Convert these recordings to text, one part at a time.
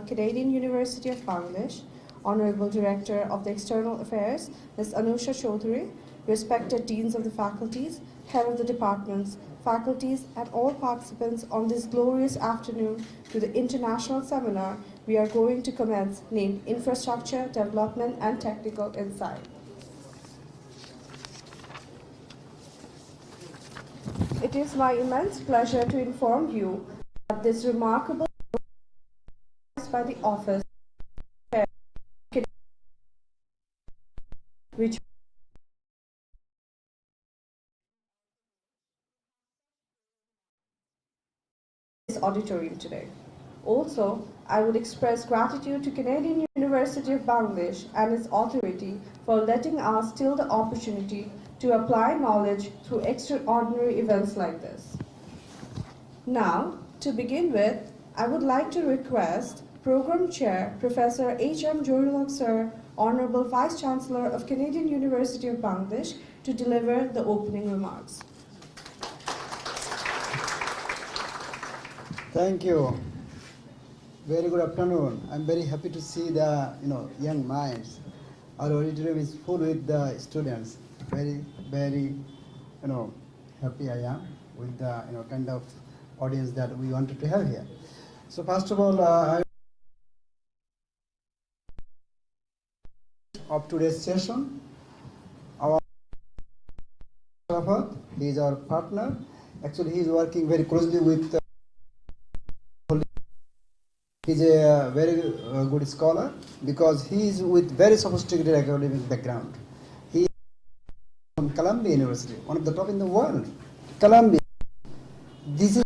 Canadian University of Bangladesh, Honorable Director of the External Affairs, Ms. Anusha Chaudhary, respected Deans of the Faculties, Head of the Departments, faculties, and all participants on this glorious afternoon to the international seminar we are going to commence named Infrastructure, Development, and Technical Insight. It is my immense pleasure to inform you that this remarkable by the office which this auditorium today. Also, I would express gratitude to Canadian University of Bangladesh and its authority for letting us steal the opportunity to apply knowledge through extraordinary events like this. Now, to begin with, I would like to request Program Chair Professor H.M. Jorilok Sir, Honorable Vice Chancellor of Canadian University of Bangladesh, to deliver the opening remarks. Thank you. Very good afternoon. I'm very happy to see the young minds. Our auditorium is full with the students. Very happy I am with the kind of audience that we wanted to have here. So first of all, of today's session, our he is our partner. Actually, he is working very closely with. He's a very good scholar because he is with very sophisticated academic background. He is from Columbia University, one of the top in the world. Columbia. This is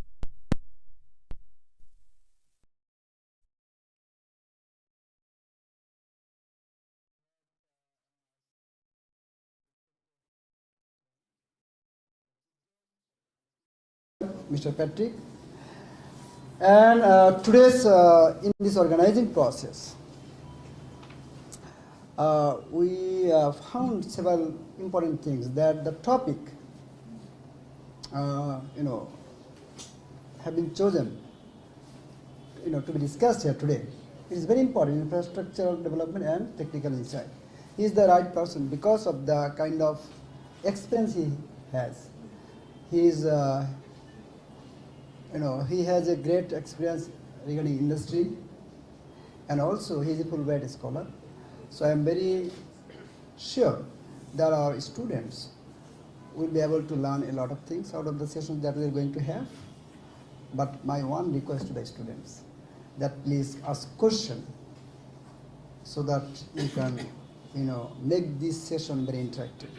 Mr. Patrick. And today's in this organizing process, we found several important things that the topic, have been chosen, to be discussed here today. It is very important: infrastructural development and technical insight. He is the right person because of the kind of experience he has. He is. He has a great experience regarding industry, and also he is a Fulbright scholar. So I am very sure that our students will be able to learn a lot of things out of the sessions that we are going to have. But my one request to the students, that please ask questions so that you can, make this session very interactive.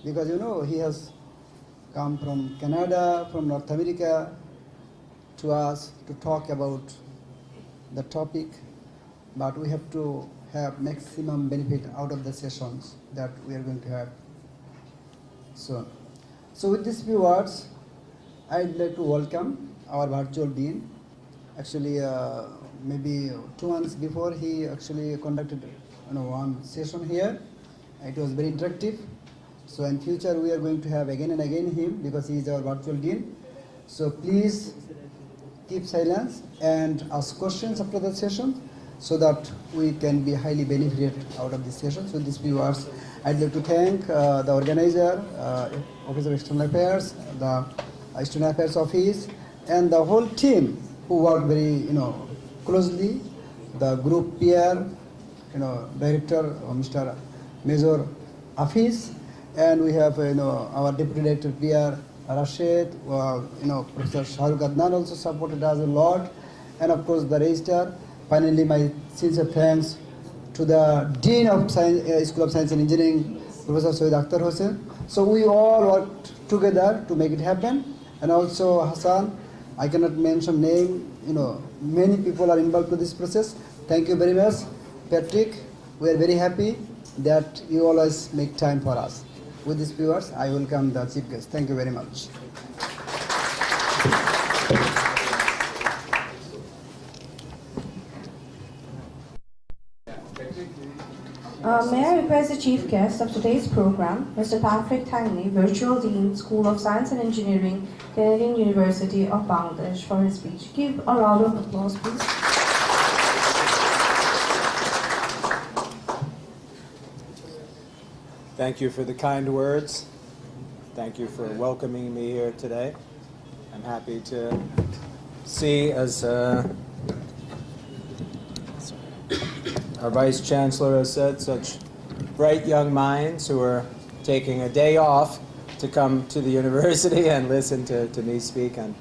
Because he has come from Canada, from North America, to us to talk about the topic, but we have to have maximum benefit out of the sessions that we are going to have soon. So with these few words, I'd like to welcome our virtual dean. Actually, maybe 2 months before, he actually conducted one session here. It was very interactive. So in future, we are going to have again and again him because he is our virtual dean. So please keep silence and ask questions after the session so that we can be highly benefited out of this session. So these few words, I'd like to thank the organizer, Office of External Affairs, the External Affairs Office, and the whole team who worked very closely, the group peer, director, Mr. Major Afis, and we have our deputy director peer, Rashid, Professor Shahrukh Adnan also supported us a lot, and of course the registrar. Finally, my sincere thanks to the Dean of School of Science and Engineering, Professor Syed Akhtar Hossain. So we all worked together to make it happen, and also Hassan. I cannot mention name. Many people are involved in this process. Thank you very much, Patrick. We are very happy that you always make time for us. With these viewers, I welcome the chief guest. Thank you very much. May I request the chief guest of today's program, Mr. Patrick Tangley, Virtual Dean, School of Science and Engineering, Canadian University of Bangladesh, for his speech. Give a round of applause, please. Thank you for the kind words. Thank you for welcoming me here today. I'm happy to see, as our Vice Chancellor has said, such bright young minds who are taking a day off to come to the university and listen to me speak and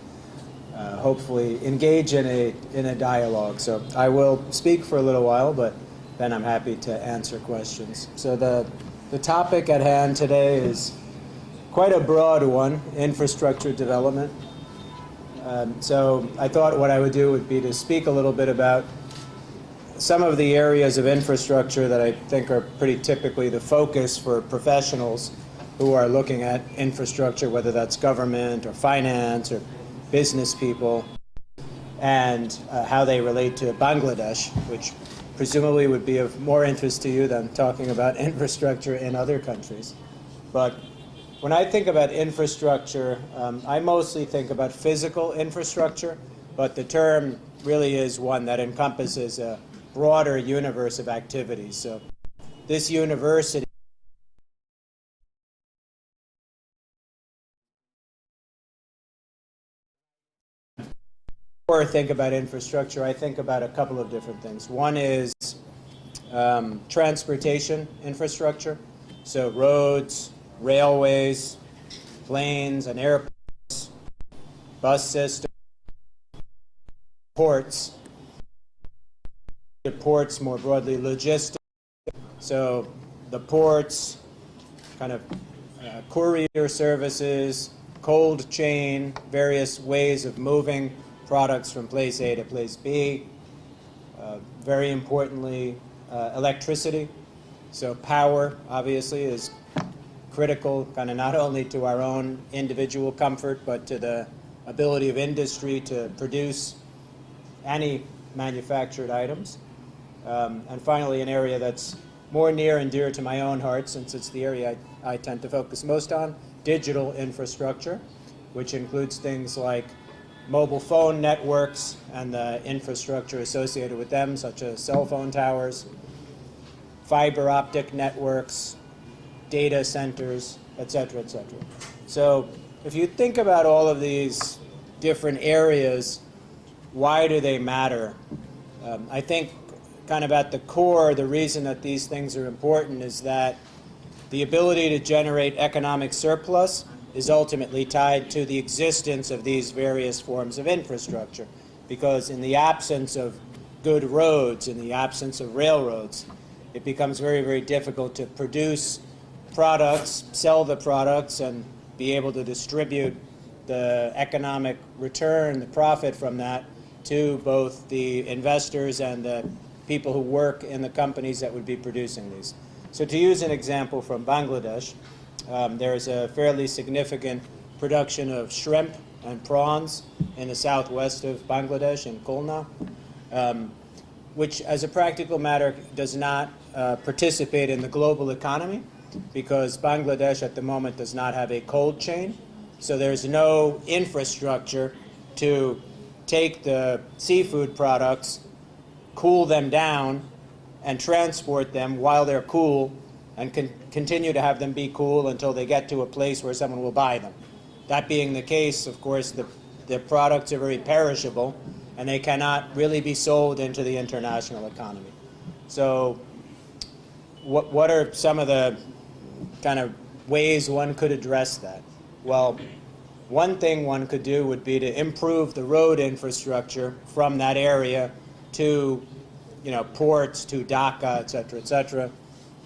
hopefully engage in a dialogue. So I will speak for a little while, but then I'm happy to answer questions. So the topic at hand today is quite a broad one, infrastructure development. So I thought what I would do would be to speak a little bit about some of the areas of infrastructure that I think are pretty typically the focus for professionals who are looking at infrastructure, whether that's government or finance or business people, and how they relate to Bangladesh, which presumably would be of more interest to you than talking about infrastructure in other countries. But when I think about infrastructure, I mostly think about physical infrastructure, but the term really is one that encompasses a broader universe of activities. So this university or think about infrastructure, I think about a couple of different things. One is transportation infrastructure, so roads, railways, planes and airports, bus systems, ports more broadly, logistics, so the ports, kind of courier services, cold chain, various ways of moving products from place A to place B. Very importantly, electricity. So power, obviously, is critical, kind of not only to our own individual comfort, but to the ability of industry to produce any manufactured items. And finally, an area that's more near and dear to my own heart, since it's the area I tend to focus most on, digital infrastructure, which includes things like mobile phone networks and the infrastructure associated with them, such as cell phone towers, fiber optic networks, data centers, et cetera, et cetera. So if you think about all of these different areas, why do they matter? I think kind of at the core, the reason that these things are important is that the ability to generate economic surplus is ultimately tied to the existence of these various forms of infrastructure. Because in the absence of good roads, in the absence of railroads, it becomes very, very difficult to produce products, sell the products, and be able to distribute the economic return, the profit from that, to both the investors and the people who work in the companies that would be producing these. So to use an example from Bangladesh, there is a fairly significant production of shrimp and prawns in the southwest of Bangladesh, in Khulna, which as a practical matter does not participate in the global economy because Bangladesh at the moment does not have a cold chain. So there's no infrastructure to take the seafood products, cool them down, and transport them while they're cool and continue to have them be cool until they get to a place where someone will buy them. That being the case, of course, the products are very perishable and they cannot really be sold into the international economy. So what are some of the kind of ways one could address that? Well, one thing one could do would be to improve the road infrastructure from that area to, ports, to Dhaka, et cetera,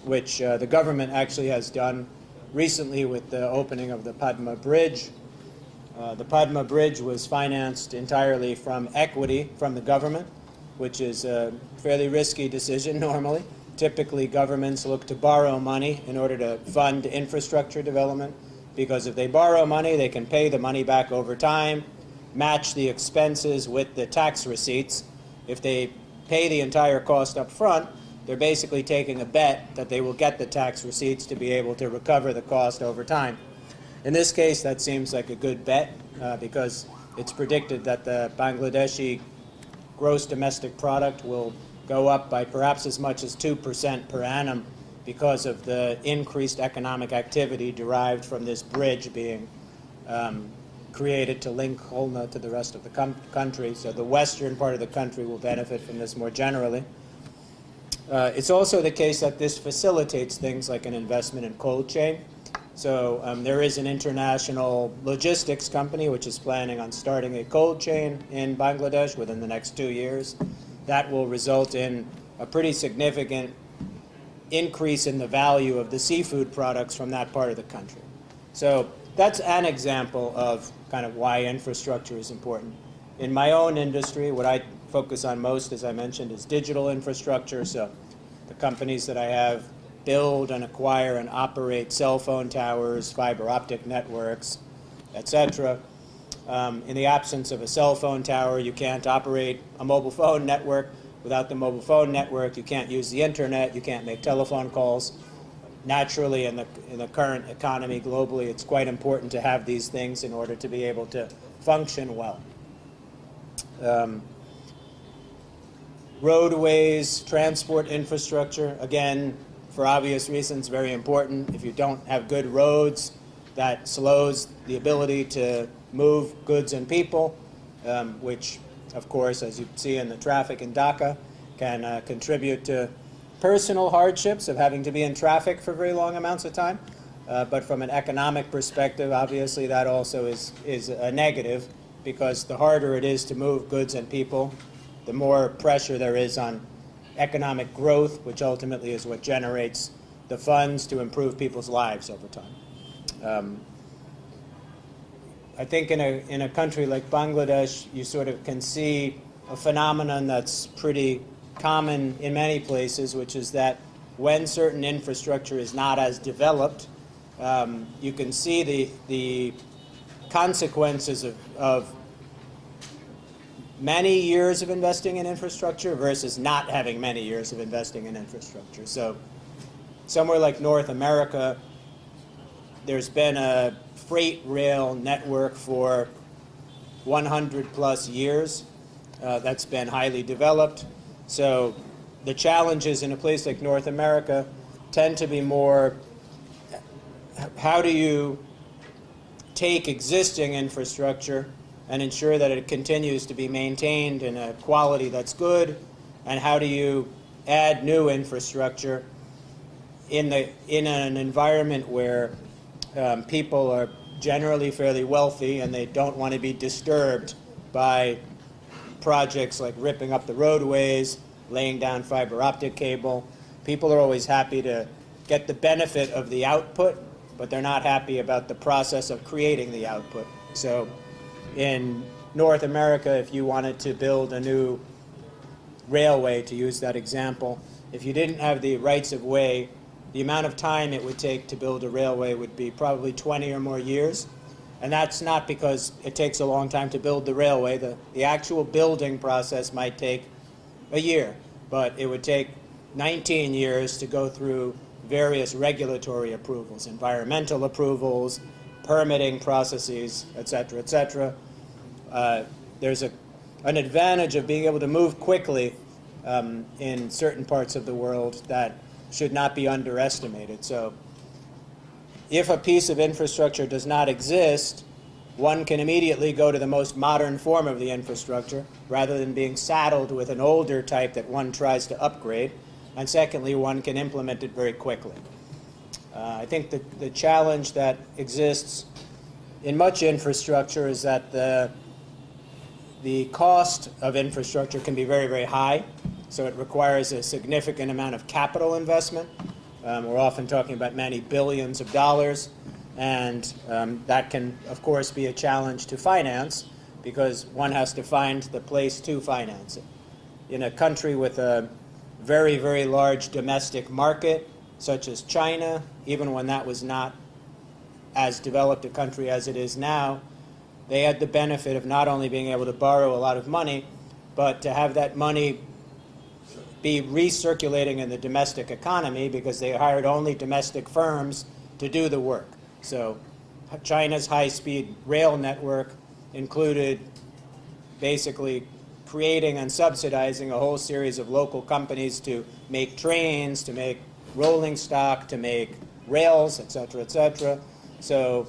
which the government actually has done recently with the opening of the Padma Bridge. The Padma Bridge was financed entirely from equity from the government, which is a fairly risky decision normally. Typically, governments look to borrow money in order to fund infrastructure development, because if they borrow money, they can pay the money back over time, match the expenses with the tax receipts. If they pay the entire cost up front, they're basically taking a bet that they will get the tax receipts to be able to recover the cost over time. In this case, that seems like a good bet because it's predicted that the Bangladeshi gross domestic product will go up by perhaps as much as 2% per annum because of the increased economic activity derived from this bridge being created to link Khulna to the rest of the country. So the western part of the country will benefit from this more generally. It's also the case that this facilitates things like an investment in cold chain. So there is an international logistics company which is planning on starting a cold chain in Bangladesh within the next 2 years. That will result in a pretty significant increase in the value of the seafood products from that part of the country. So that's an example of kind of why infrastructure is important. In my own industry, what I focus on most, as I mentioned, is digital infrastructure. So the companies that I have build and acquire and operate cell phone towers, fiber optic networks, etc. In the absence of a cell phone tower, you can't operate a mobile phone network. Without the mobile phone network, you can't use the internet, you can't make telephone calls. Naturally, in the current economy globally, it's quite important to have these things in order to be able to function well. Roadways, transport infrastructure, again, for obvious reasons, very important. If you don't have good roads, that slows the ability to move goods and people, which, of course, as you see in the traffic in Dhaka, can contribute to personal hardships of having to be in traffic for very long amounts of time. But from an economic perspective, obviously, that also is a negative, because the harder it is to move goods and people, the more pressure there is on economic growth, which ultimately is what generates the funds to improve people's lives over time. I think in a country like Bangladesh, you sort of can see a phenomenon that's pretty common in many places, which is that when certain infrastructure is not as developed, you can see the consequences of many years of investing in infrastructure versus not having many years of investing in infrastructure. So somewhere like North America, there's been a freight rail network for 100 plus years that's been highly developed. So the challenges in a place like North America tend to be more, how do you take existing infrastructure and ensure that it continues to be maintained in a quality that's good, and how do you add new infrastructure in an environment where people are generally fairly wealthy and they don't want to be disturbed by projects like ripping up the roadways, laying down fiber optic cable. People are always happy to get the benefit of the output, but they're not happy about the process of creating the output. So in North America, if you wanted to build a new railway, to use that example, if you didn't have the rights of way, the amount of time it would take to build a railway would be probably 20 or more years. And that's not because it takes a long time to build the railway. The actual building process might take a year, but it would take 19 years to go through various regulatory approvals, environmental approvals, permitting processes, et cetera, et cetera. There's an advantage of being able to move quickly in certain parts of the world that should not be underestimated. So if a piece of infrastructure does not exist, one can immediately go to the most modern form of the infrastructure rather than being saddled with an older type that one tries to upgrade. And secondly, one can implement it very quickly. I think that the challenge that exists in much infrastructure is that the cost of infrastructure can be very, very high. So it requires a significant amount of capital investment. We're often talking about many billions of dollars. And that can, of course, be a challenge to finance because one has to find the place to finance it. In a country with a very, very large domestic market, such as China, even when that was not as developed a country as it is now, they had the benefit of not only being able to borrow a lot of money, but to have that money be recirculating in the domestic economy because they hired only domestic firms to do the work. So China's high-speed rail network included basically creating and subsidizing a whole series of local companies to make trains, to make rolling stock to make rails, et cetera, et cetera. So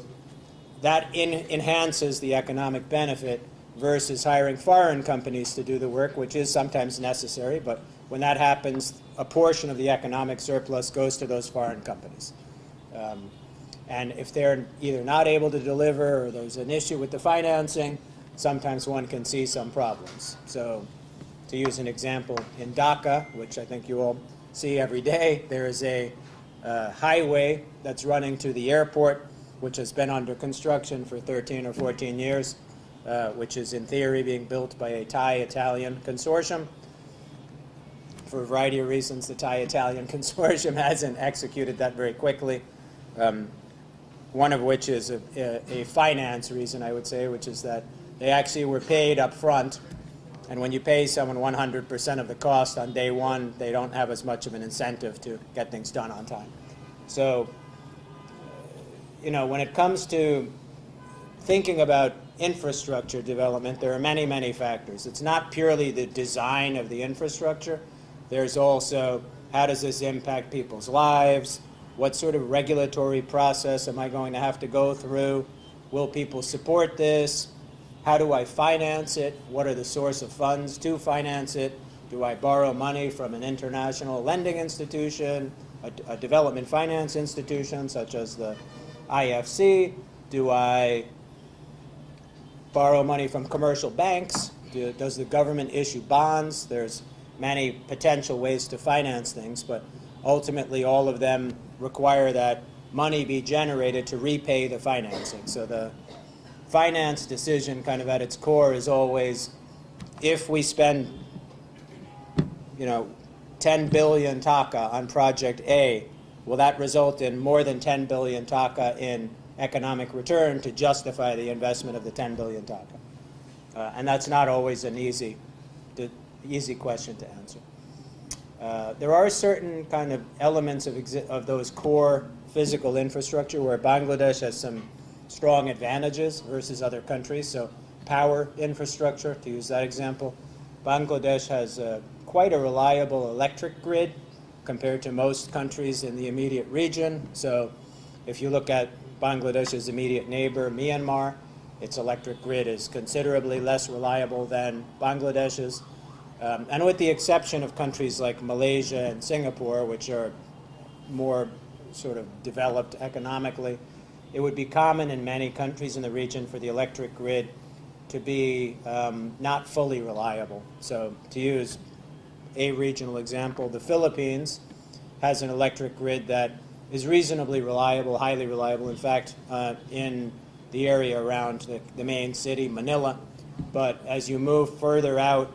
that enhances the economic benefit versus hiring foreign companies to do the work, which is sometimes necessary. But when that happens, a portion of the economic surplus goes to those foreign companies. And if they're either not able to deliver or there's an issue with the financing, sometimes one can see some problems. So to use an example, in Dhaka, which I think you all see every day, there is a highway that's running to the airport, which has been under construction for 13 or 14 years, which is in theory being built by a Thai-Italian consortium. For a variety of reasons, the Thai-Italian consortium hasn't executed that very quickly. One of which is a finance reason, I would say, which is that they actually were paid up front. And when you pay someone 100% of the cost on day one, they don't have as much of an incentive to get things done on time. So, when it comes to thinking about infrastructure development, there are many, many factors. It's not purely the design of the infrastructure. There's also, how does this impact people's lives? What sort of regulatory process am I going to have to go through? Will people support this? How do I finance it? What are the source of funds to finance it? Do I borrow money from an international lending institution, a development finance institution such as the IFC? Do I borrow money from commercial banks? Does the government issue bonds? There's many potential ways to finance things, but ultimately all of them require that money be generated to repay the financing. So the finance decision kind of at its core is always, if we spend 10 billion taka on project A, will that result in more than 10 billion taka in economic return to justify the investment of the 10 billion taka? And that's not always an easy question to answer. There are certain kind of elements of those core physical infrastructure where Bangladesh has some strong advantages versus other countries. So power infrastructure, to use that example, Bangladesh has quite a reliable electric grid compared to most countries in the immediate region. So if you look at Bangladesh's immediate neighbor, Myanmar, its electric grid is considerably less reliable than Bangladesh's. And with the exception of countries like Malaysia and Singapore, which are more sort of developed economically, it would be common in many countries in the region for the electric grid to be not fully reliable. So to use a regional example, the Philippines has an electric grid that is reasonably reliable, highly reliable, in fact, in the area around the main city, Manila. But as you move further out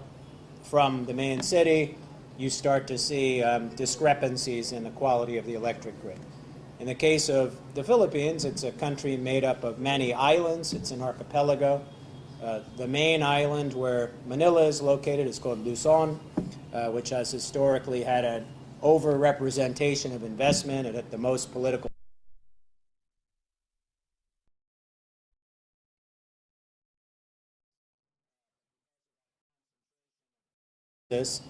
from the main city, you start to see discrepancies in the quality of the electric grid. In the case of the Philippines, it's a country made up of many islands. It's an archipelago. The main island where Manila is located is called Luzon, which has historically had an overrepresentation of investment and at the most political. There's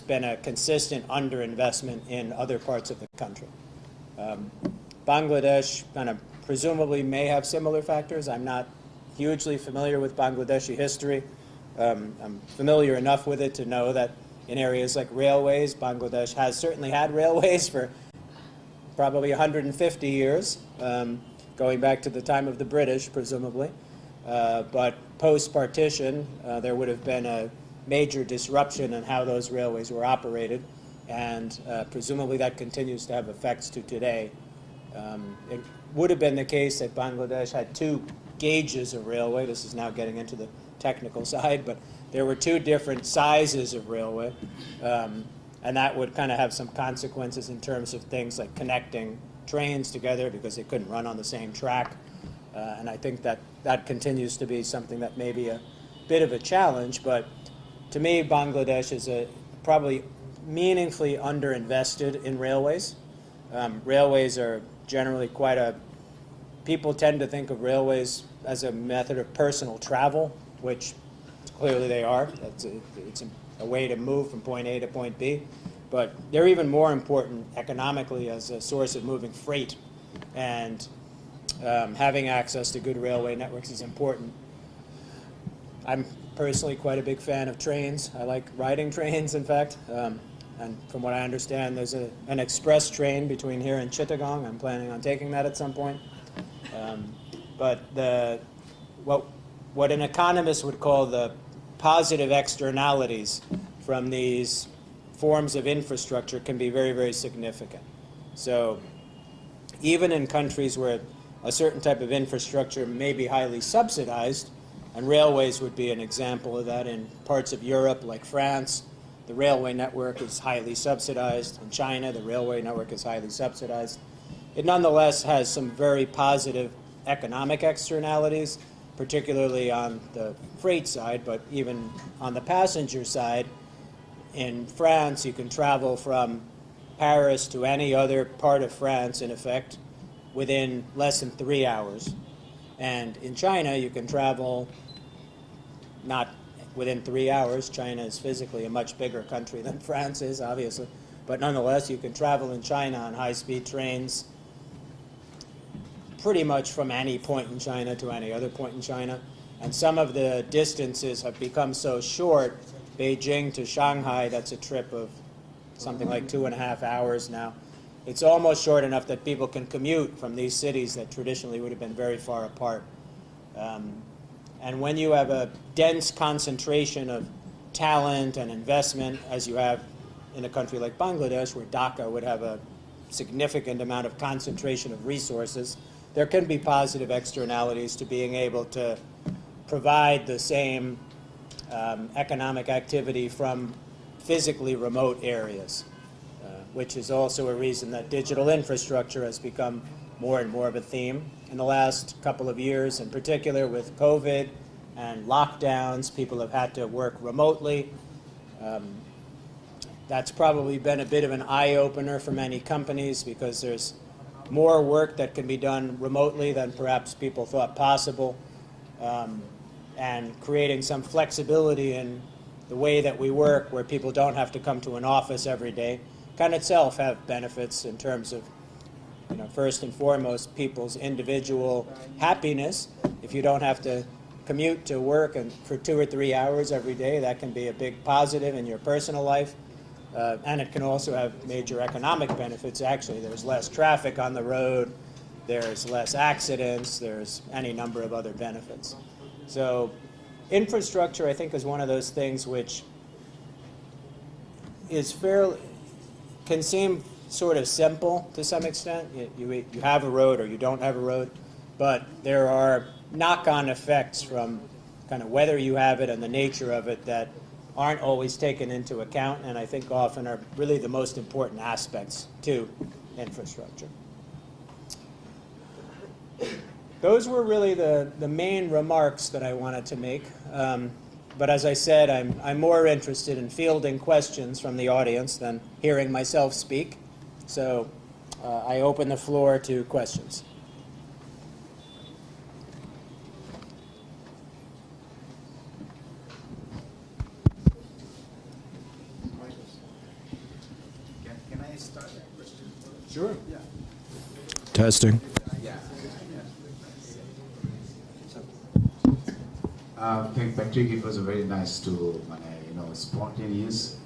been a consistent underinvestment in other parts of the country. Bangladesh kind of presumably may have similar factors. I'm not hugely familiar with Bangladeshi history. I'm familiar enough with it to know that in areas like railways, Bangladesh has certainly had railways for probably 150 years, going back to the time of the British, presumably. But post-partition, there would have been a major disruption in how those railways were operated, and presumably that continues to have effects to today. It would have been the case that Bangladesh had two gauges of railway. This is now getting into the technical side, but there were two different sizes of railway, and that would kind of have some consequences in terms of things like connecting trains together because they couldn't run on the same track. And I think that that continues to be something that may be a bit of a challenge, but to me, Bangladesh is probably meaningfully underinvested in railways. Railways are generally people tend to think of railways as a method of personal travel, which clearly they are. It's a way to move from point A to point B. but they're even more important economically as a source of moving freight. And having access to good railway networks is important. I'm personally quite a big fan of trains. I like riding trains, in fact. And from what I understand, there's an express train between here and Chittagong. I'm planning on taking that at some point. But what an economist would call the positive externalities from these forms of infrastructure can be very, very significant. So even in countries where a certain type of infrastructure may be highly subsidized, and railways would be an example of that. In parts of Europe, like France, the railway network is highly subsidized. In China, the railway network is highly subsidized. It nonetheless has some very positive economic externalities, particularly on the freight side, but even on the passenger side. In France, you can travel from Paris to any other part of France, in effect, within less than 3 hours. And in China, you can travel not within 3 hours. China is physically a much bigger country than France is, obviously. But nonetheless, you can travel in China on high-speed trains pretty much from any point in China to any other point in China. And some of the distances have become so short, Beijing to Shanghai, that's a trip of something like 2.5 hours now. It's almost short enough that people can commute from these cities that traditionally would have been very far apart. And when you have a dense concentration of talent and investment, as you have in a country like Bangladesh, where Dhaka would have a significant amount of concentration of resources, there can be positive externalities to being able to provide the same economic activity from physically remote areas, which is also a reason that digital infrastructure has become more and more of a theme in the last couple of years, in particular with COVID and lockdowns. People have had to work remotely. That's probably been a bit of an eye-opener for many companies because there's more work that can be done remotely than perhaps people thought possible, and creating some flexibility in the way that we work where people don't have to come to an office every day can itself have benefits in terms of, first and foremost, people's individual happiness. If you don't have to commute to work and for 2 or 3 hours every day, that can be a big positive in your personal life. And it can also have major economic benefits, actually. There's less traffic on the road, there's less accidents, there's any number of other benefits. So infrastructure, I think, is one of those things which is can seem sort of simple to some extent. You have a road or you don't have a road, but there are knock-on effects from kind of whether you have it and the nature of it that aren't always taken into account, and I think often are really the most important aspects to infrastructure. Those were really the main remarks that I wanted to make. But as I said, I'm more interested in fielding questions from the audience than hearing myself speak. So I open the floor to questions. Can I start that question? Sure. Yeah. Testing. Thank Patrick. It was a very nice to, spontaneous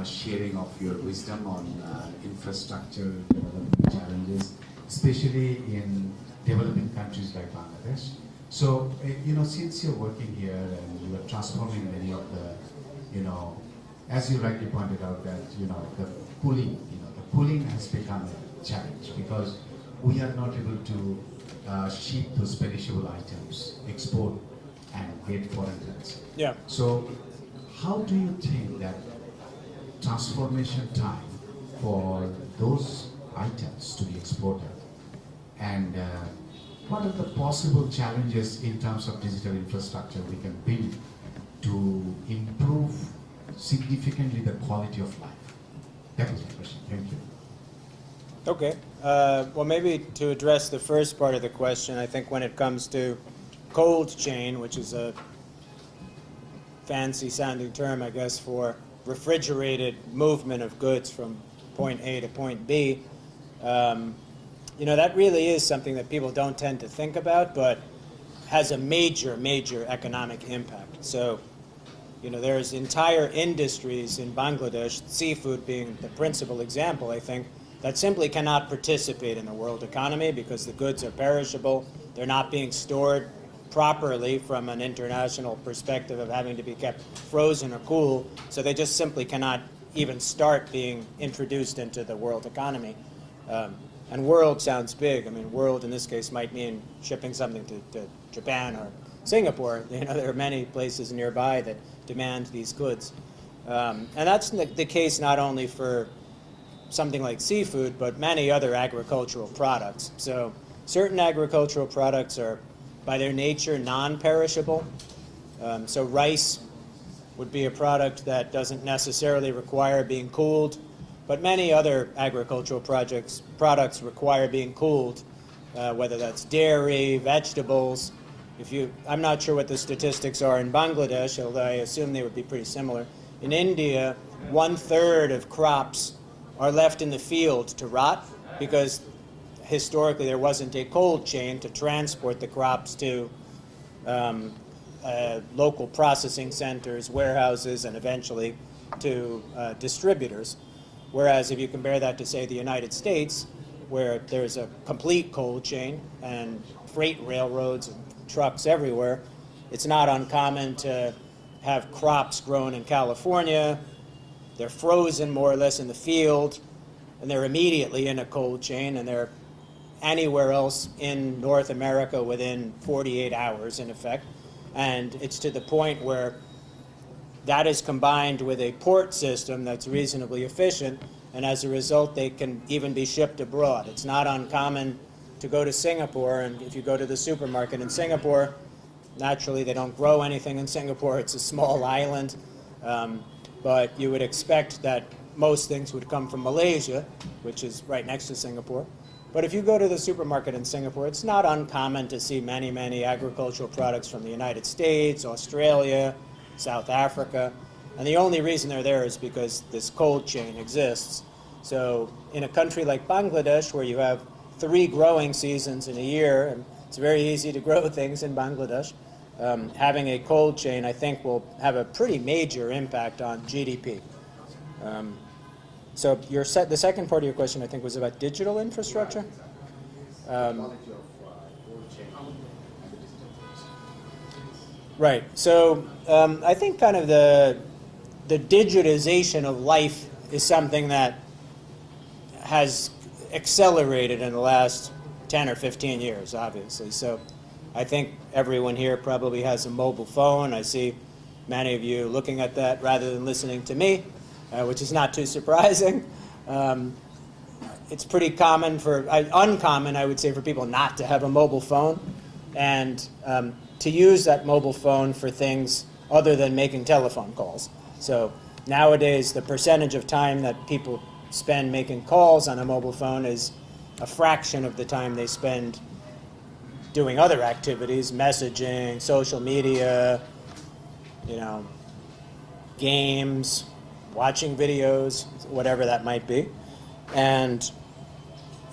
sharing of your wisdom on infrastructure development challenges, especially in developing countries like Bangladesh. So, since you're working here and you are transforming many of the, as you rightly pointed out that, the pooling has become a challenge because we are not able to ship those perishable items, export and get foreign currency. Yeah. So how do you think that transformation time for those items to be exported, and what are the possible challenges in terms of digital infrastructure we can build to improve significantly the quality of life? That was my question. Thank you. Okay. Well, maybe to address the first part of the question, I think when it comes to cold chain, which is a fancy-sounding term, I guess, for refrigerated movement of goods from point A to point B. You know, that really is something that people don't tend to think about, but has a major, major economic impact. So, you know, there's entire industries in Bangladesh, seafood being the principal example, I think, that simply cannot participate in the world economy because the goods are perishable. They're not being stored properly from an international perspective of having to be kept frozen or cool, so they just simply cannot even start being introduced into the world economy. And world sounds big. I mean, world in this case might mean shipping something to Japan or Singapore. You know, there are many places nearby that demand these goods. And that's the case not only for something like seafood, but many other agricultural products. So certain agricultural products are, by their nature, non-perishable. So rice would be a product that doesn't necessarily require being cooled, but many other agricultural products require being cooled, whether that's dairy, vegetables. I'm not sure what the statistics are in Bangladesh, although I assume they would be pretty similar. In India, 1/3 of crops are left in the field to rot because historically there wasn't a cold chain to transport the crops to local processing centers, warehouses, and eventually to distributors. Whereas if you compare that to, say, the United States, where there's a complete cold chain and freight railroads and trucks everywhere, it's not uncommon to have crops grown in California. They're frozen more or less in the field, and they're immediately in a cold chain, and they're anywhere else in North America within 48 hours, in effect. And it's to the point where that is combined with a port system that's reasonably efficient, and as a result, they can even be shipped abroad. It's not uncommon to go to Singapore, and if you go to the supermarket in Singapore, naturally they don't grow anything in Singapore. It's a small island, but you would expect that most things would come from Malaysia, which is right next to Singapore. But if you go to the supermarket in Singapore, it's not uncommon to see many, many agricultural products from the United States, Australia, South Africa, and the only reason they're there is because this cold chain exists. So in a country like Bangladesh, where you have 3 growing seasons in a year, and it's very easy to grow things in Bangladesh, having a cold chain, I think, will have a pretty major impact on GDP. So the second part of your question, I think, was about digital infrastructure. Right. So I think kind of the digitization of life is something that has accelerated in the last 10 or 15 years, obviously. So I think everyone here probably has a mobile phone. I see many of you looking at that rather than listening to me, which is not too surprising. It's pretty common uncommon, I would say, for people not to have a mobile phone and to use that mobile phone for things other than making telephone calls. So nowadays, the percentage of time that people spend making calls on a mobile phone is a fraction of the time they spend doing other activities, messaging, social media, games, watching videos, whatever that might be. And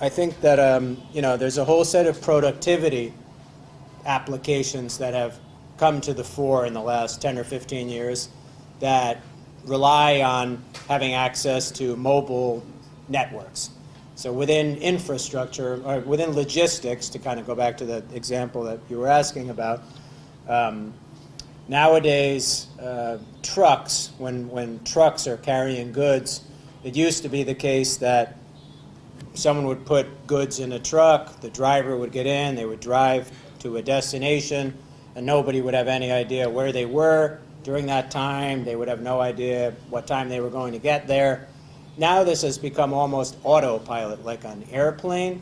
I think that there's a whole set of productivity applications that have come to the fore in the last 10 or 15 years that rely on having access to mobile networks. So within infrastructure, or within logistics, to kind of go back to the example that you were asking about, nowadays trucks, when trucks are carrying goods, it used to be the case that someone would put goods in a truck, the driver would get in, they would drive to a destination, and nobody would have any idea where they were during that time. They would have no idea what time they were going to get there. Now this has become almost autopilot, like an airplane.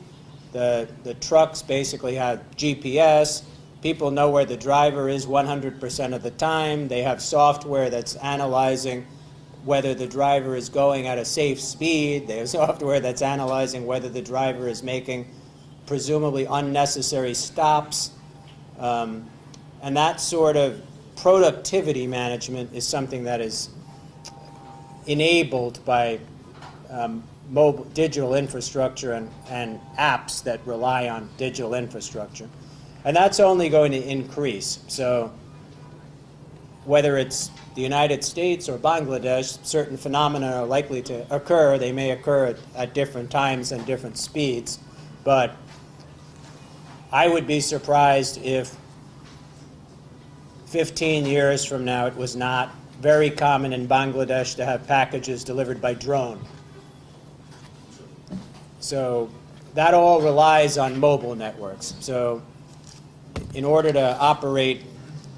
The trucks basically have GPS. People know where the driver is 100% of the time. They have software that's analyzing whether the driver is going at a safe speed. They have software that's analyzing whether the driver is making presumably unnecessary stops. And that sort of productivity management is something that is enabled by mobile digital infrastructure and apps that rely on digital infrastructure. And that's only going to increase. So whether it's the United States or Bangladesh, certain phenomena are likely to occur. They may occur at different times and different speeds. But I would be surprised if 15 years from now it was not very common in Bangladesh to have packages delivered by drone. So that all relies on mobile networks. So in order to operate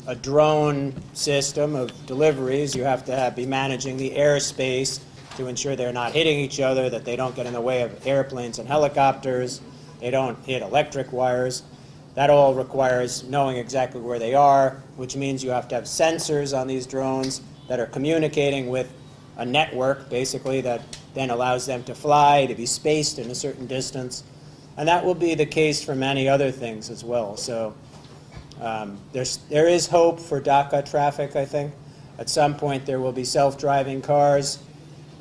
a drone system of deliveries, you have to be managing the airspace to ensure they're not hitting each other, that they don't get in the way of airplanes and helicopters, they don't hit electric wires. That all requires knowing exactly where they are, which means you have to have sensors on these drones that are communicating with a network, basically, that then allows them to fly, to be spaced in a certain distance. And that will be the case for many other things as well. So there is hope for Dhaka traffic, I think. At some point there will be self-driving cars.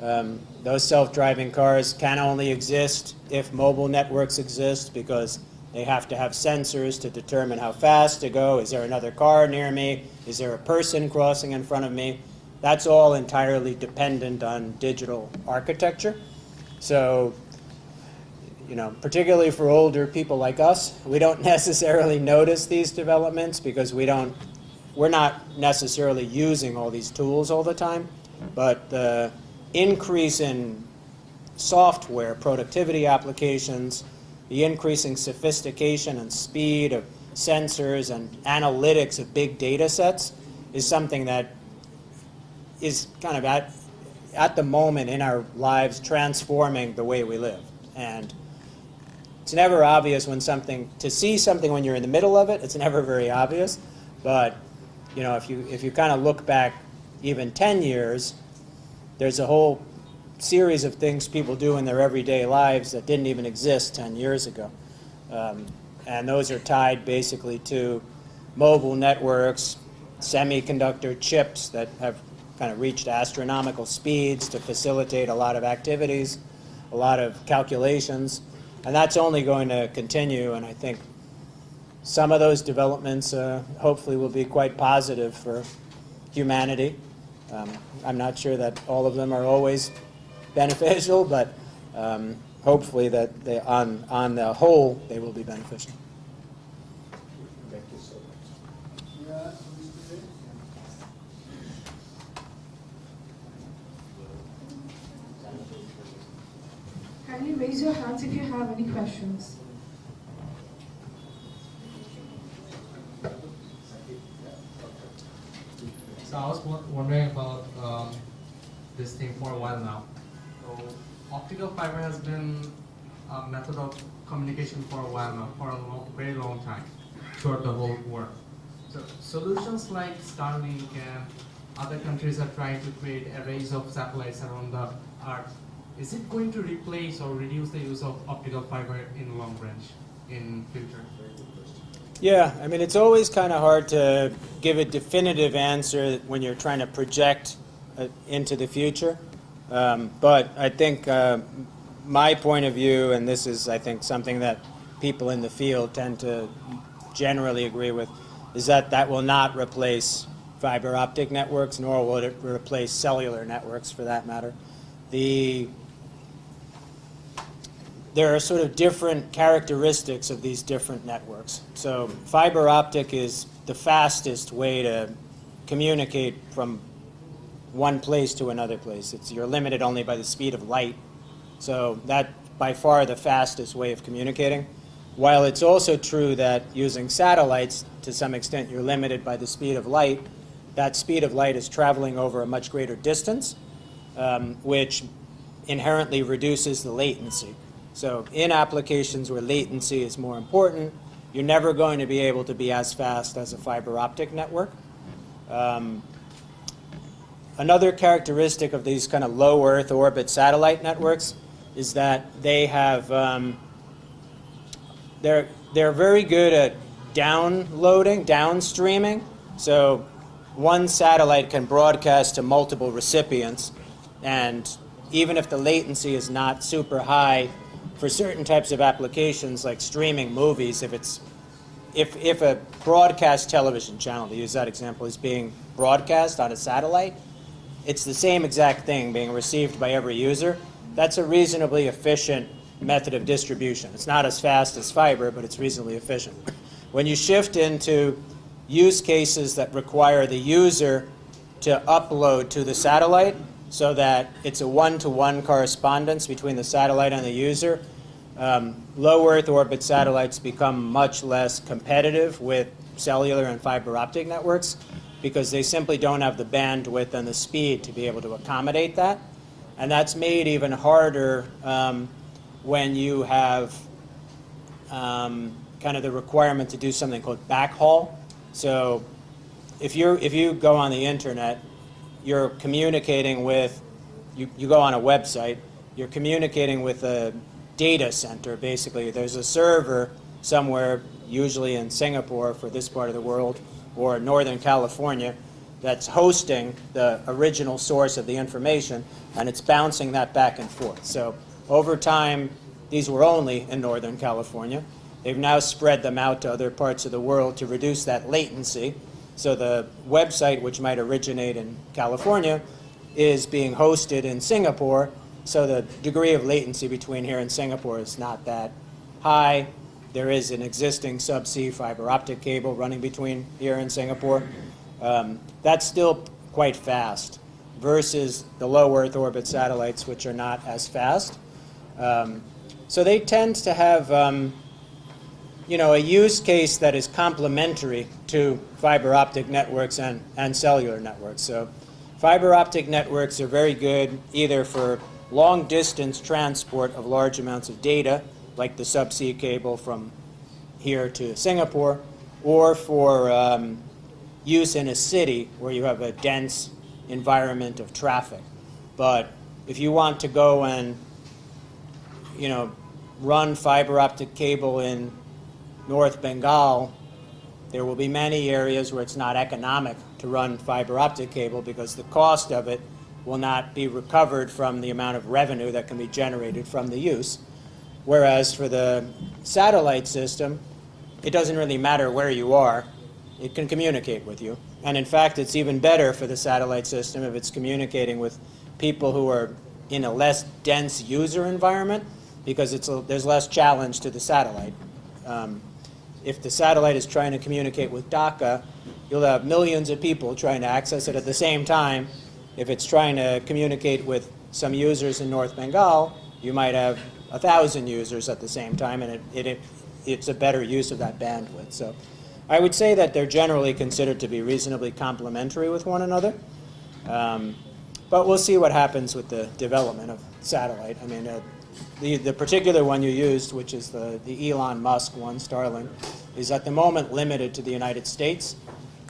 Those self-driving cars can only exist if mobile networks exist, because they have to have sensors to determine how fast to go. Is there another car near me? Is there a person crossing in front of me? That's all entirely dependent on digital architecture. So, particularly for older people like us, we don't necessarily notice these developments because we're not necessarily using all these tools all the time. But the increase in software productivity applications, the increasing sophistication and speed of sensors and analytics of big data sets is something that is kind of at the moment in our lives transforming the way we live. And it's never obvious to see something when you're in the middle of it. It's never very obvious. But if you kind of look back even 10 years, there's a whole series of things people do in their everyday lives that didn't even exist 10 years ago. And those are tied basically to mobile networks, semiconductor chips that have kind of reached astronomical speeds to facilitate a lot of activities, a lot of calculations. And that's only going to continue, and I think some of those developments hopefully will be quite positive for humanity. I'm not sure that all of them are always beneficial, but hopefully that on the whole they will be beneficial. Thank you so much. Kindly raise your hands if you have any questions. So I was wondering about this thing for a while now. So optical fiber has been a method of communication for a while now, for a very long time, throughout the whole world. So solutions like Starlink and other countries are trying to create arrays of satellites around the Earth. Is it going to replace or reduce the use of optical fiber in long range in future? Yeah, I mean, it's always kind of hard to give a definitive answer when you're trying to project into the future. But I think my point of view, and this is, I think, something that people in the field tend to generally agree with, is that that will not replace fiber optic networks, nor will it replace cellular networks for that matter. There are sort of different characteristics of these different networks. So fiber optic is the fastest way to communicate from one place to another place. You're limited only by the speed of light. So that's by far the fastest way of communicating. While it's also true that using satellites, to some extent, you're limited by the speed of light, that speed of light is traveling over a much greater distance, which inherently reduces the latency. So in applications where latency is more important, you're never going to be able to be as fast as a fiber optic network. Another characteristic of these kind of low Earth orbit satellite networks is that they have, they're very good at downstreaming. So one satellite can broadcast to multiple recipients, And even if the latency is not super high for certain types of applications like streaming movies, if a broadcast television channel, to use that example, is being broadcast on a satellite, it's the same exact thing being received by every user. That's a reasonably efficient method of distribution. It's not as fast as fiber, but it's reasonably efficient. When you shift into use cases that require the user to upload to the satellite so that it's a one-to-one correspondence between the satellite and the user, low Earth orbit satellites become much less competitive with cellular and fiber optic networks because they simply don't have the bandwidth and the speed to be able to accommodate that. And that's made even harder when you have kind of the requirement to do something called backhaul. So if you go on the internet, you're communicating with, you go on a website, you're communicating with a data center, basically. There's a server somewhere, usually in Singapore for this part of the world, or Northern California, that's hosting the original source of the information, and it's bouncing that back and forth. So over time, these were only in Northern California. They've now spread them out to other parts of the world to reduce that latency. So the website, which might originate in California, is being hosted in Singapore, so the degree of latency between here and Singapore is not that high. There is an existing subsea fiber optic cable running between here and Singapore. That's still quite fast versus the low Earth orbit satellites, which are not as fast. So they tend to have a use case that is complementary to fiber optic networks and cellular networks. So fiber optic networks are very good either for long-distance transport of large amounts of data, like the subsea cable from here to Singapore, or for use in a city where you have a dense environment of traffic. But if you want to go and run fiber optic cable in North Bengal, there will be many areas where it's not economic to run fiber optic cable because the cost of it will not be recovered from the amount of revenue that can be generated from the use. Whereas for the satellite system, it doesn't really matter where you are. It can communicate with you. And in fact, it's even better for the satellite system if it's communicating with people who are in a less dense user environment because there's less challenge to the satellite. If the satellite is trying to communicate with Dhaka, you'll have millions of people trying to access it at the same time. If it's trying to communicate with some users in North Bengal, you might have 1,000 users at the same time, and it's a better use of that bandwidth. So I would say that they're generally considered to be reasonably complementary with one another. But we'll see what happens with the development of satellite. I mean, the particular one you used, which is the Elon Musk one, Starlink, is at the moment limited to the United States.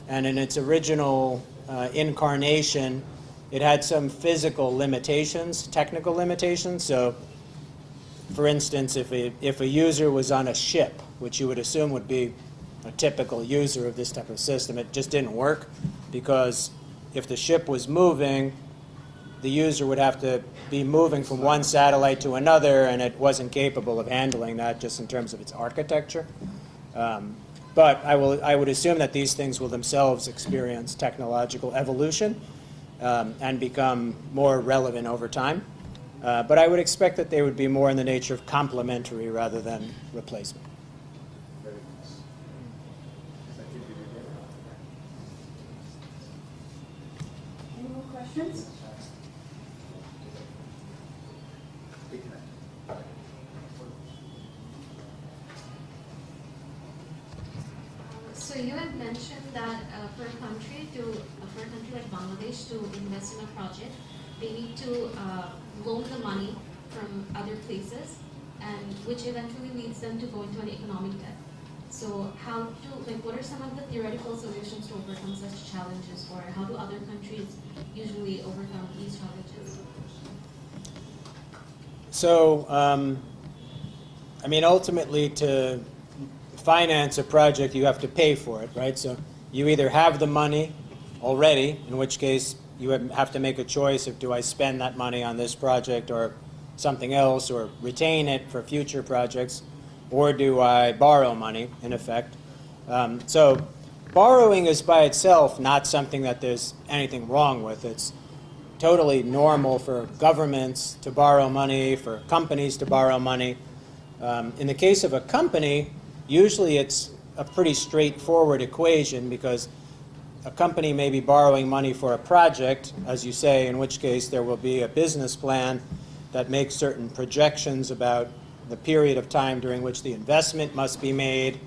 And in its original incarnation, it had some physical limitations, technical limitations. So, for instance, if a user was on a ship, which you would assume would be a typical user of this type of system, it just didn't work because if the ship was moving, the user would have to be moving from one satellite to another, and it wasn't capable of handling that just in terms of its architecture. But I would assume that these things will themselves experience technological evolution and become more relevant over time. But I would expect that they would be more in the nature of complementary rather than replacement. Any more questions? So you had mentioned that for a country like Bangladesh to invest in a project, they need to loan the money from other places, and which eventually leads them to go into an economic debt. So what are some of the theoretical solutions to overcome such challenges, or how do other countries usually overcome these challenges? So, I mean, ultimately, to finance a project, you have to pay for it, right? So you either have the money already, in which case you have to make a choice of, do I spend that money on this project or something else, or retain it for future projects, or do I borrow money, in effect? So borrowing is by itself not something that there's anything wrong with. It's totally normal for governments to borrow money, for companies to borrow money. In the case of a company, usually it's a pretty straightforward equation, because a company may be borrowing money for a project, as you say, in which case there will be a business plan that makes certain projections about the period of time during which the investment must be made,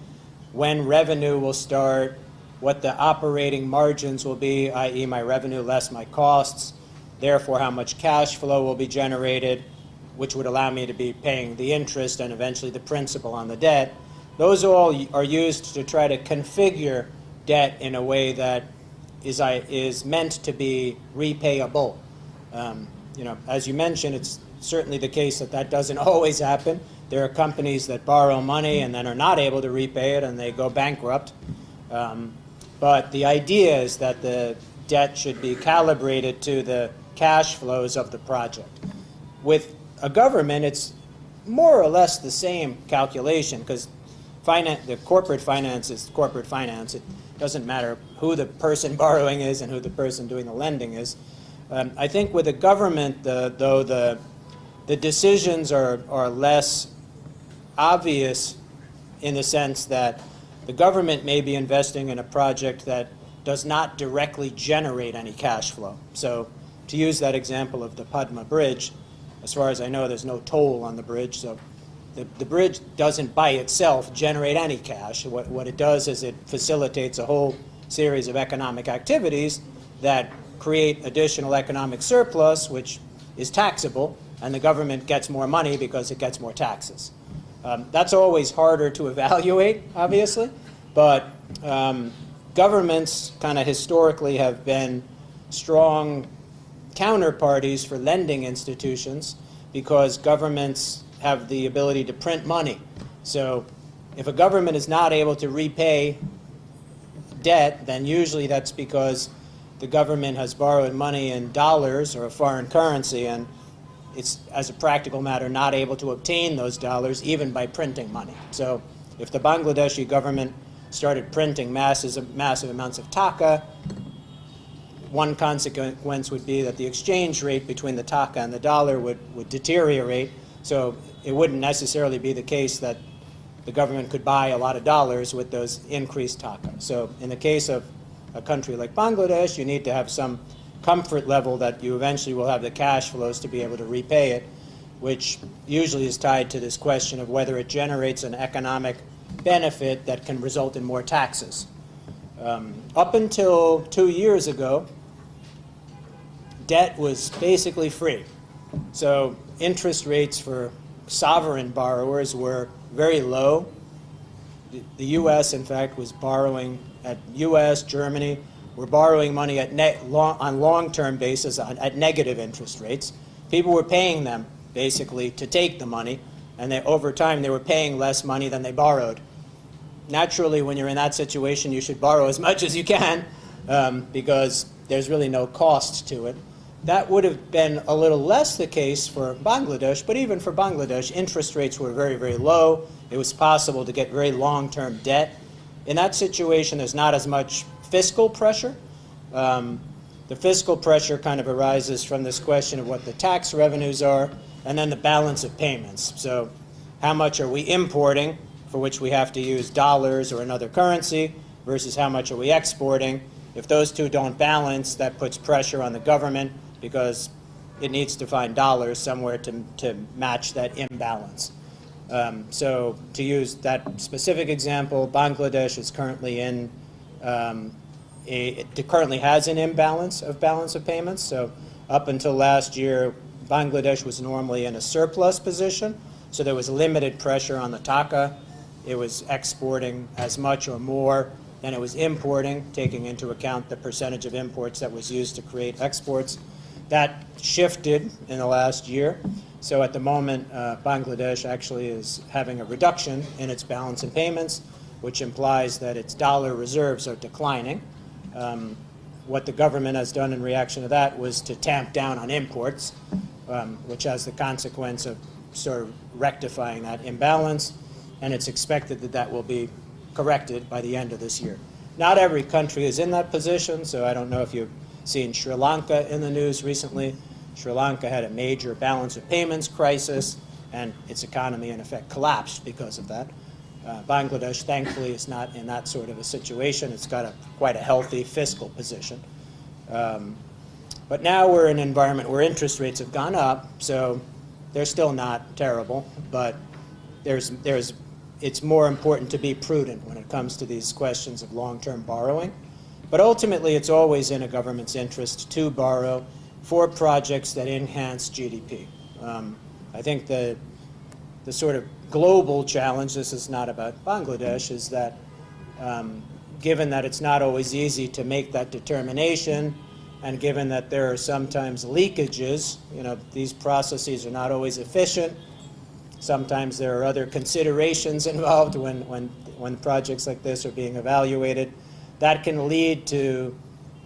when revenue will start, what the operating margins will be, i.e. my revenue less my costs, therefore how much cash flow will be generated, which would allow me to be paying the interest and eventually the principal on the debt. Those all are used to try to configure debt in a way that is meant to be repayable. As you mentioned, it's certainly the case that that doesn't always happen. There are companies that borrow money and then are not able to repay it, and they go bankrupt. But the idea is that the debt should be calibrated to the cash flows of the project. With a government, it's more or less the same calculation, because the corporate finance is corporate finance. It doesn't matter who the person borrowing is and who the person doing the lending is. I think with a government, though, the decisions are less obvious, in the sense that the government may be investing in a project that does not directly generate any cash flow. So to use that example of the Padma Bridge, as far as I know, there's no toll on the bridge, so the bridge doesn't by itself generate any cash. What it does is it facilitates a whole series of economic activities that create additional economic surplus, which is taxable, and the government gets more money because it gets more taxes. That's always harder to evaluate, obviously, but governments kind of historically have been strong counterparties for lending institutions, because governments have the ability to print money. So if a government is not able to repay debt, then usually that's because the government has borrowed money in dollars or a foreign currency, and it's, as a practical matter, not able to obtain those dollars even by printing money. So if the Bangladeshi government started printing massive amounts of taka, one consequence would be that the exchange rate between the taka and the dollar would deteriorate. So it wouldn't necessarily be the case that the government could buy a lot of dollars with those increased taka. So in the case of a country like Bangladesh, you need to have some comfort level that you eventually will have the cash flows to be able to repay it, which usually is tied to this question of whether it generates an economic benefit that can result in more taxes. Up until 2 years ago, debt was basically free. So interest rates for sovereign borrowers were very low. The U.S., in fact, was borrowing at U.S., Germany, were borrowing money on long-term basis at negative interest rates. People were paying them, basically, to take the money, and over time they were paying less money than they borrowed. Naturally, when you're in that situation, you should borrow as much as you can, because there's really no cost to it. That would have been a little less the case for Bangladesh, but even for Bangladesh, interest rates were very, very low. It was possible to get very long-term debt. In that situation, there's not as much fiscal pressure. The fiscal pressure kind of arises from this question of what the tax revenues are, and then the balance of payments. So how much are we importing, for which we have to use dollars or another currency, versus how much are we exporting? If those two don't balance, that puts pressure on the government, because it needs to find dollars somewhere to match that imbalance. So to use that specific example, Bangladesh is currently currently has an imbalance of balance of payments. So up until last year, Bangladesh was normally in a surplus position, so there was limited pressure on the taka. It was exporting as much or more than it was importing, taking into account the percentage of imports that was used to create exports. That shifted in the last year. So at the moment, Bangladesh actually is having a reduction in its balance in payments, which implies that its dollar reserves are declining. what the government has done in reaction to that was to tamp down on imports, which has the consequence of sort of rectifying that imbalance, and it's expected that that will be corrected by the end of this year. Not every country is in that position, so I don't know if you've seen Sri Lanka in the news recently. Sri Lanka had a major balance of payments crisis, and its economy, in effect, collapsed because of that. Bangladesh, thankfully, is not in that sort of a situation. It's got quite a healthy fiscal position. But now we're in an environment where interest rates have gone up, so they're still not terrible, but it's more important to be prudent when it comes to these questions of long-term borrowing. But ultimately, it's always in a government's interest to borrow for projects that enhance GDP. I think the sort of global challenge, this is not about Bangladesh, is that given that it's not always easy to make that determination, and given that there are sometimes leakages, these processes are not always efficient. Sometimes there are other considerations involved when projects like this are being evaluated. That can lead to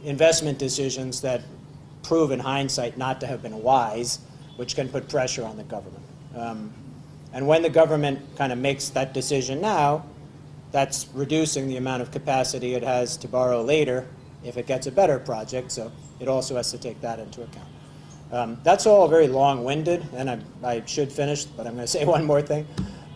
investment decisions that prove in hindsight not to have been wise, which can put pressure on the government. And when the government kind of makes that decision now, that's reducing the amount of capacity it has to borrow later if it gets a better project, so it also has to take that into account. That's all very long-winded, and I should finish, but I'm going to say one more thing.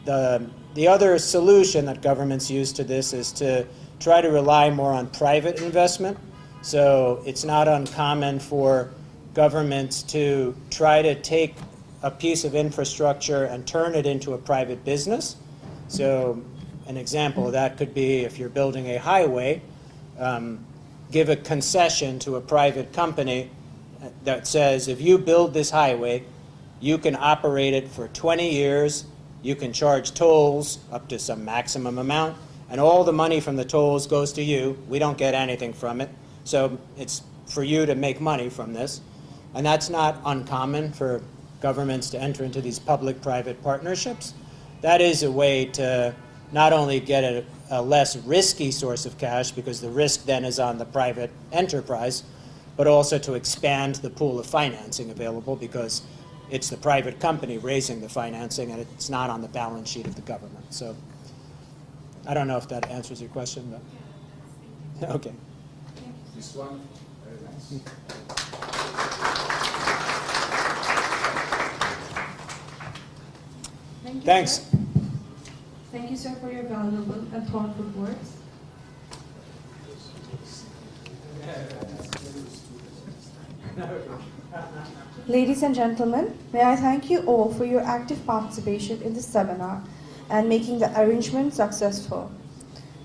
The other solution that governments use to this is to try to rely more on private investment. So it's not uncommon for governments to try to take a piece of infrastructure and turn it into a private business. So an example of that could be if you're building a highway, give a concession to a private company that says, if you build this highway, you can operate it for 20 years, you can charge tolls up to some maximum amount, and all the money from the tolls goes to you. We don't get anything from it. So it's for you to make money from this. And that's not uncommon for governments to enter into these public-private partnerships. That is a way to not only get a less risky source of cash, because the risk then is on the private enterprise, but also to expand the pool of financing available, because it's the private company raising the financing and it's not on the balance sheet of the government. So I don't know if that answers your question, but okay. This one, very nice. Thank you, Thanks. sir. Thank you, sir, for your valuable and thoughtful words. Ladies and gentlemen, may I thank you all for your active participation in this seminar and making the arrangement successful.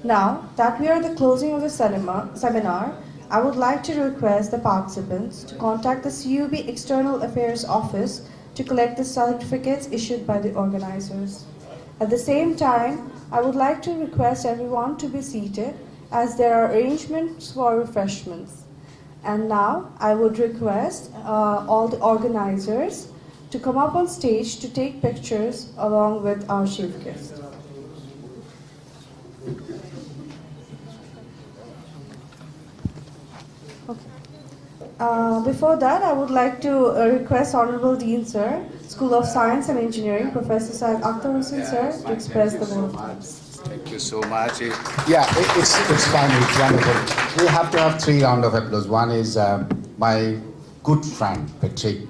Now that we are at the closing of the seminar, I would like to request the participants to contact the CUB External Affairs Office to collect the certificates issued by the organizers. At the same time, I would like to request everyone to be seated as there are arrangements for refreshments. And now I would request all the organizers to come up on stage to take pictures along with our chief guest. Before that, I would like to request Honorable Dean Sir, School of Science and Engineering, Professor Syed Akhtar Hussain Sir, to express the vote of thanks. Thank you so much. It's fun, it's wonderful. We have to have 3 rounds of applause. One is my good friend, Patrick.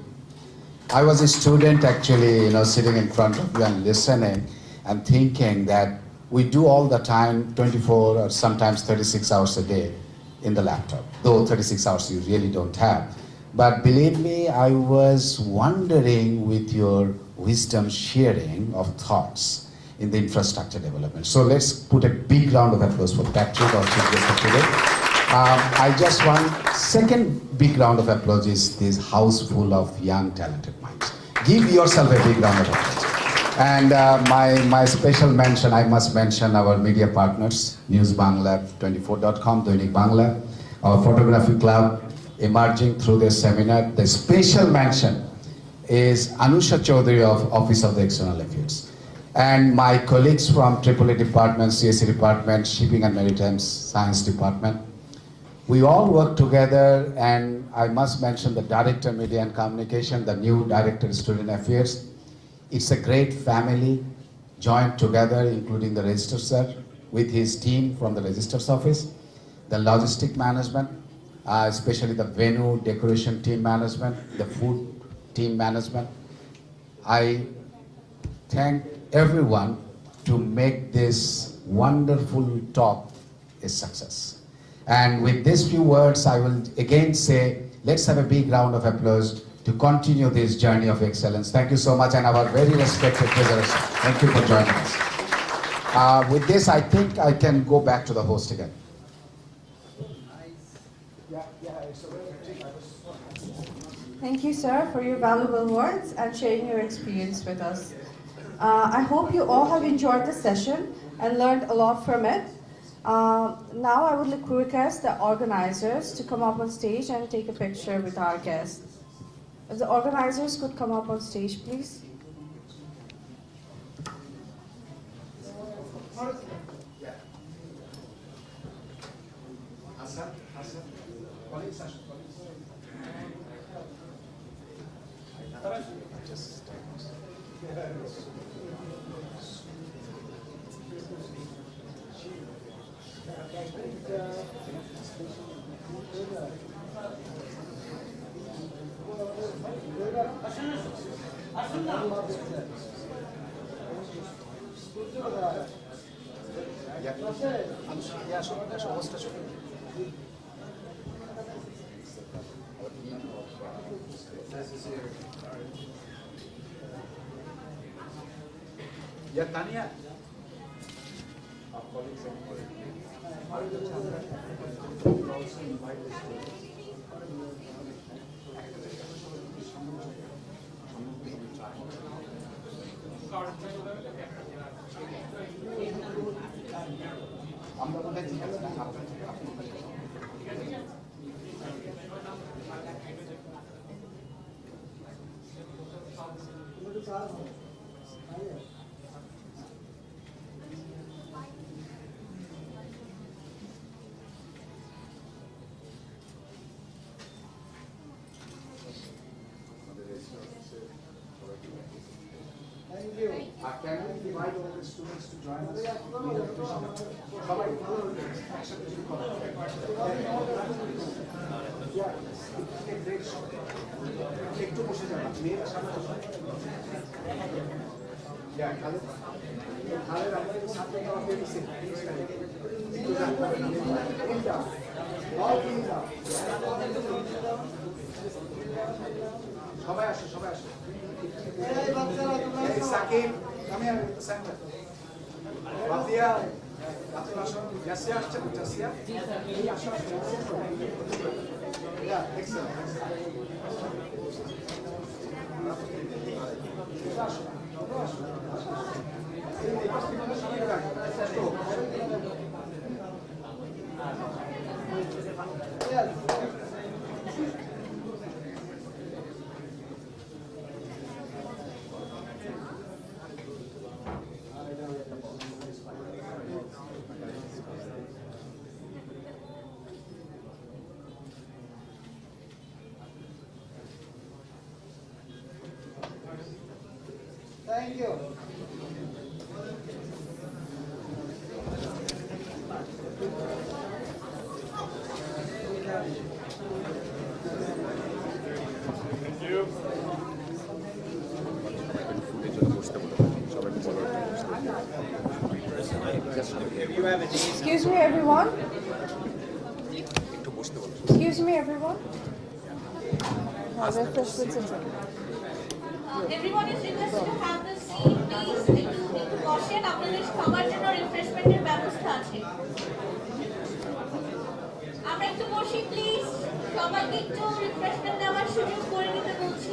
I was a student actually, sitting in front of you and listening and thinking that we do all the time 24 or sometimes 36 hours a day in the laptop, though 36 hours you really don't have. But believe me, I was wondering with your wisdom sharing of thoughts in the infrastructure development. So let's put a big round of applause for Patrick, our chief guest of today. I just want second big round of applause is this house full of young talented minds. Give yourself a big round of applause. And my special mention, I must mention our media partners, newsbangla24.com, Dainik Bangla, our photography club, emerging through this seminar. The special mention is Anusha Chaudhary of Office of the External Affairs. And my colleagues from AAA Department, CSE Department, Shipping and Maritime Science Department, We all work together, and I must mention the Director Media and Communication, the new Director Student Affairs. It's a great family joined together, including the Register Sir with his team from the Register's office, the logistic management, especially the venue decoration team management, the food team management. I thank everyone to make this wonderful talk a success. And with these few words, I will again say, let's have a big round of applause to continue this journey of excellence. Thank you so much, and our very respected treasurers, thank you for joining us. With this, I think I can go back to the host again. Thank you, sir, for your valuable words and sharing your experience with us. I hope you all have enjoyed the session and learned a lot from it. Now I would request the organizers to come up on stage and take a picture with our guests. If the organizers could come up on stage, please. Yeah, Tanya. Thank you. Can we invite all the students to join us? সবাই আসো সবাই আসো এই সাকিব আমি আর সাকিব বাতিয়া বাতিয়া আসো জাসিয়া আসছে জাসিয়া এই আসো ইয়া excellent Thank you. Excuse me, everyone. Excuse me, everyone. Refreshments are ready. Everyone is requested to have the seat, please. একটু বসেন, আপনাদের খাবার জন্য রিফ্রেশমেন্টের ব্যবস্থা আছে। আমরা একটু বসি প্লিজ, সবাইকে একটু রিফ্রেশমেন্ট নেওয়ার সুযোগ করে দিতে বলছি।